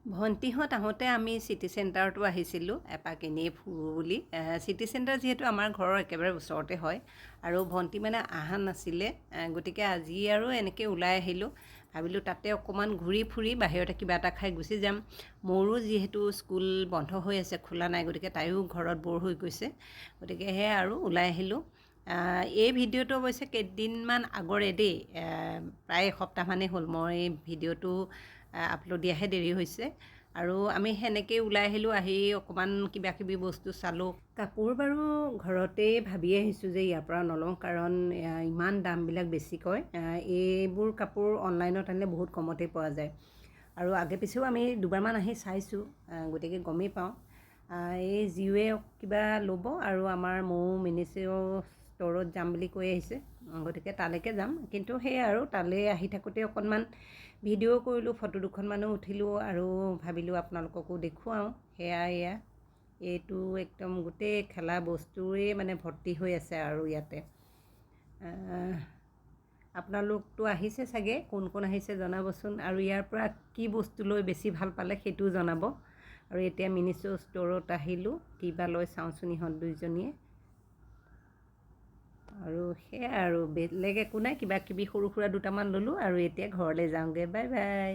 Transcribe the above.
ভণ্টিহঁত আহোঁতে আমি চিটি চেণ্টাৰতো আহিছিলোঁ এপাক এনেই ফুৰোঁ বুলি। চিটি চেণ্টাৰ যিহেতু আমাৰ ঘৰৰ একেবাৰে ওচৰতে হয় আৰু ভণ্টি মানে অহা নাছিলে, গতিকে আজি আৰু এনেকৈ ওলাই আহিলোঁ। ভাবিলোঁ তাতে অকণমান ঘূৰি ফুৰি বাহিৰতে কিবা এটা খাই গুচি যাম। মোৰো যিহেতু স্কুল বন্ধ হৈ আছে, খোলা নাই, গতিকে তাইও ঘৰত ব'ৰ হৈ গৈছে, গতিকে সেয়া আৰু ওলাই আহিলোঁ। এই ভিডিঅ'টো অৱশ্যে কেইদিনমান আগৰে দেই, প্ৰায় এসপ্তাহমানেই হ'ল মই এই ভিডিঅ'টো আপলোড দিয়াহে দেৰি হৈছে। আৰু আমি সেনেকৈয়ে ওলাই আহিলোঁ, আহি অকণমান কিবাকিবি বস্তু চালোঁ। কাপোৰ বাৰু ঘৰতেই ভাবি আহিছোঁ যে ইয়াৰ পৰা নলওঁ, কাৰণ ইমান দামবিলাক বেছি কয়। এইবোৰ কাপোৰ অনলাইনত আনিলে বহুত কমতেই পোৱা যায় আৰু আগে পিছেও আমি দুবাৰমান আহি চাইছোঁ, গতিকে গমেই পাওঁ। এই জিউৱে কিবা ল'ব আৰু আমাৰ মৌ মিনিছেও ষ্ট'ৰত যাম বুলি কৈ আহিছে, গতিকে তালৈকে যাম। কিন্তু সেয়াই আৰু তালৈ আহি থাকোঁতে অকণমান ভিডিঅ' কৰিলোঁ, ফটো দুখনমানো উঠিলোঁ আৰু ভাবিলোঁ আপোনালোককো দেখুৱাওঁ। এয়া এইটো একদম গোটেই খেলা বস্তুৰেই মানে ভৰ্তি হৈ আছে আৰু ইয়াতে। আপোনালোকতো আহিছে চাগে, কোন কোন আহিছে জনাবচোন, আৰু ইয়াৰ পৰা কি বস্তু লৈ বেছি ভাল পালে সেইটোও জনাব। আৰু এতিয়া মিনিছো ষ্ট'ৰত আহিলোঁ, কিবা লৈ চাওঁচোন ইহঁত দুইজনীয়ে। আৰু সেয়াই আৰু বেলেগ একো নাই, কিবা কিবি সৰু সুৰা দুটামান ল'লোঁ আৰু এতিয়া ঘৰলৈ যাওঁগৈ। Bye bye.